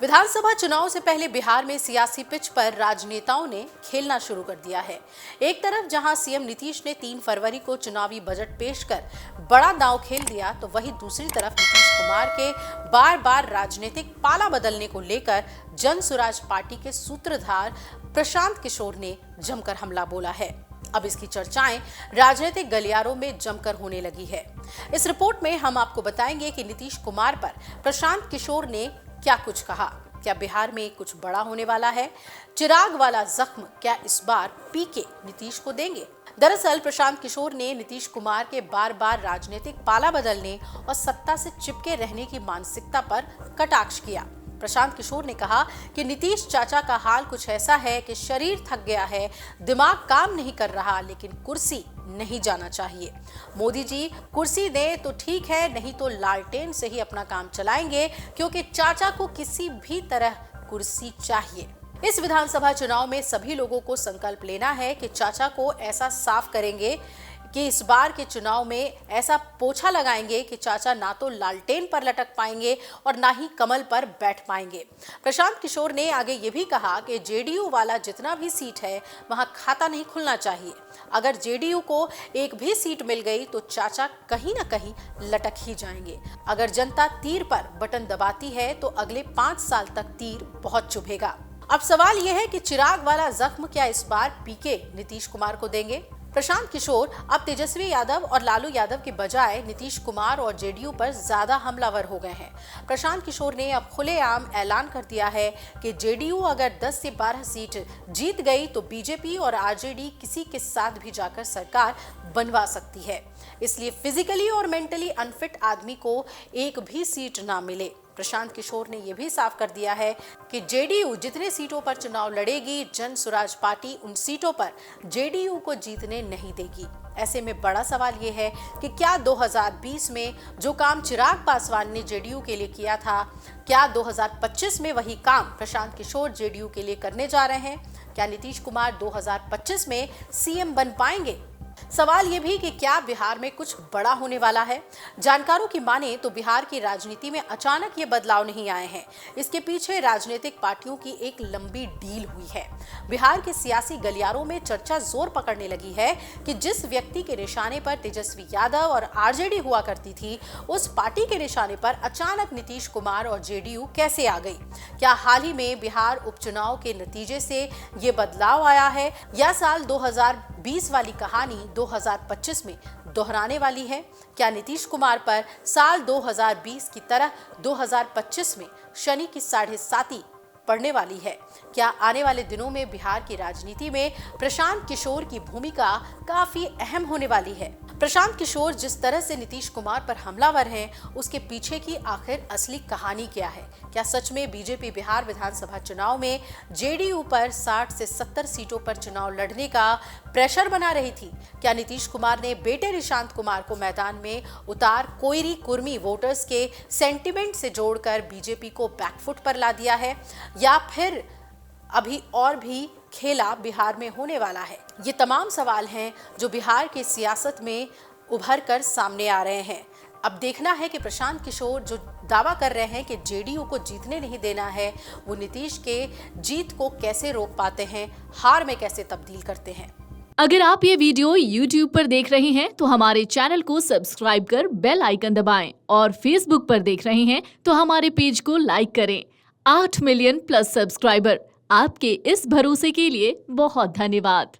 विधानसभा चुनाव से पहले बिहार में सियासी पिच पर राजनेताओं ने खेलना शुरू कर दिया है। एक तरफ जहां सीएम नीतीश ने 3 फरवरी को चुनावी बजट पेश कर बड़ा दांव खेल दिया, तो वहीं दूसरी तरफ नीतीश कुमार के बार बार राजनीतिक पाला बदलने को लेकर जन सुराज पार्टी के सूत्रधार प्रशांत किशोर ने जमकर हमला बोला है। अब इसकी चर्चाएं राजनीतिक गलियारों में जमकर होने लगी है। इस रिपोर्ट में हम आपको बताएंगे कि नीतीश कुमार पर प्रशांत किशोर ने क्या कुछ कहा। क्या बिहार में कुछ बड़ा होने वाला है? चिराग वाला जख्म क्या इस बार पीके नीतीश को देंगे? दरअसल प्रशांत किशोर ने नीतीश कुमार के बार बार राजनीतिक पाला बदलने और सत्ता से चिपके रहने की मानसिकता पर कटाक्ष किया। प्रशांत किशोर ने कहा कि नीतीश चाचा का हाल कुछ ऐसा है कि शरीर थक गया है, दिमाग काम नहीं कर रहा, लेकिन कुर्सी नहीं जाना चाहिए। मोदी जी कुर्सी दें तो ठीक है, नहीं तो लालटेन से ही अपना काम चलाएंगे, क्योंकि चाचा को किसी भी तरह कुर्सी चाहिए। इस विधानसभा चुनाव में सभी लोगों को संकल्प लेना है कि चाचा को ऐसा साफ करेंगे कि इस बार के चुनाव में ऐसा पोछा लगाएंगे कि चाचा ना तो लालटेन पर लटक पाएंगे और ना ही कमल पर बैठ पाएंगे। प्रशांत किशोर ने आगे ये भी कहा कि जेडीयू वाला जितना भी सीट है वहां खाता नहीं खुलना चाहिए। अगर जेडीयू को एक भी सीट मिल गई तो चाचा कहीं ना कहीं लटक ही जाएंगे। अगर जनता तीर पर बटन दबाती है तो अगले 5 साल तक तीर बहुत चुभेगा। अब सवाल यह है कि चिराग वाला जख्म क्या इस बार पीके नीतीश कुमार को देंगे? प्रशांत किशोर अब तेजस्वी यादव और लालू यादव के बजाय नीतीश कुमार और जेडीयू पर ज्यादा हमलावर हो गए हैं। प्रशांत किशोर ने अब खुलेआम ऐलान कर दिया है कि जेडीयू अगर 10 से 12 सीट जीत गई तो बीजेपी और आरजेडी किसी के साथ भी जाकर सरकार बनवा सकती है। इसलिए फिजिकली और मेंटली अनफिट आदमी को एक भी सीट ना मिले। प्रशांत किशोर ने यह भी साफ कर दिया है कि जेडीयू जितने सीटों पर चुनाव लड़ेगी, जन सुराज पार्टी उन सीटों पर जेडीयू को जीतने नहीं देगी। ऐसे में बड़ा सवाल ये है कि क्या 2020 में जो काम चिराग पासवान ने जेडीयू के लिए किया था, क्या 2025 में वही काम प्रशांत किशोर जेडीयू के लिए करने जा रहे हैं? क्या नीतीश कुमार 2025 में सीएम बन पाएंगे? सवाल ये भी कि क्या बिहार में कुछ बड़ा होने वाला है? जानकारों की माने तो बिहार की राजनीति में अचानक ये बदलाव नहीं आए हैं। इसके पीछे राजनीतिक पार्टियों की एक लंबी डील हुई है। बिहार के सियासी गलियारों में चर्चा जोर पकड़ने लगी है कि जिस व्यक्ति के निशाने पर तेजस्वी यादव और आरजेडी हुआ करती थी, उस पार्टी के निशाने पर अचानक नीतीश कुमार और जेडीयू कैसे आ गई? क्या हाल ही में बिहार उपचुनाव के नतीजे से ये बदलाव आया है, या साल 2020 वाली कहानी 2025 में दोहराने वाली है? क्या नीतीश कुमार पर साल 2020 की तरह 2025 में शनि की 7.5 पड़ने वाली है? क्या आने वाले दिनों में बिहार की राजनीति में प्रशांत किशोर की भूमिका काफी अहम होने वाली है? प्रशांत किशोर जिस तरह से नीतीश कुमार पर हमलावर हैं, उसके पीछे की आखिर असली कहानी क्या है? क्या सच में बीजेपी बिहार विधानसभा चुनाव में जेडीयू पर 60 से 70 सीटों पर चुनाव लड़ने का प्रेशर बना रही थी? क्या नीतीश कुमार ने बेटे निशांत कुमार को मैदान में उतार कोयरी कुर्मी वोटर्स के सेंटिमेंट से जोड़कर बीजेपी को बैकफुट पर ला दिया है, या फिर अभी और भी खेला बिहार में होने वाला है? ये तमाम सवाल हैं जो बिहार की सियासत में उभर कर सामने आ रहे हैं। अब देखना है कि प्रशांत किशोर जो दावा कर रहे हैं कि जेडीयू को जीतने नहीं देना है, वो नीतीश के जीत को कैसे रोक पाते हैं, हार में कैसे तब्दील करते हैं। अगर आप ये वीडियो YouTube पर देख रहे हैं तो हमारे चैनल को सब्सक्राइब कर बेल आइकन दबाएं, और Facebook पर देख रहे हैं तो हमारे पेज को लाइक करें। 8 मिलियन प्लस सब्सक्राइबर, आपके इस भरोसे के लिए बहुत धन्यवाद।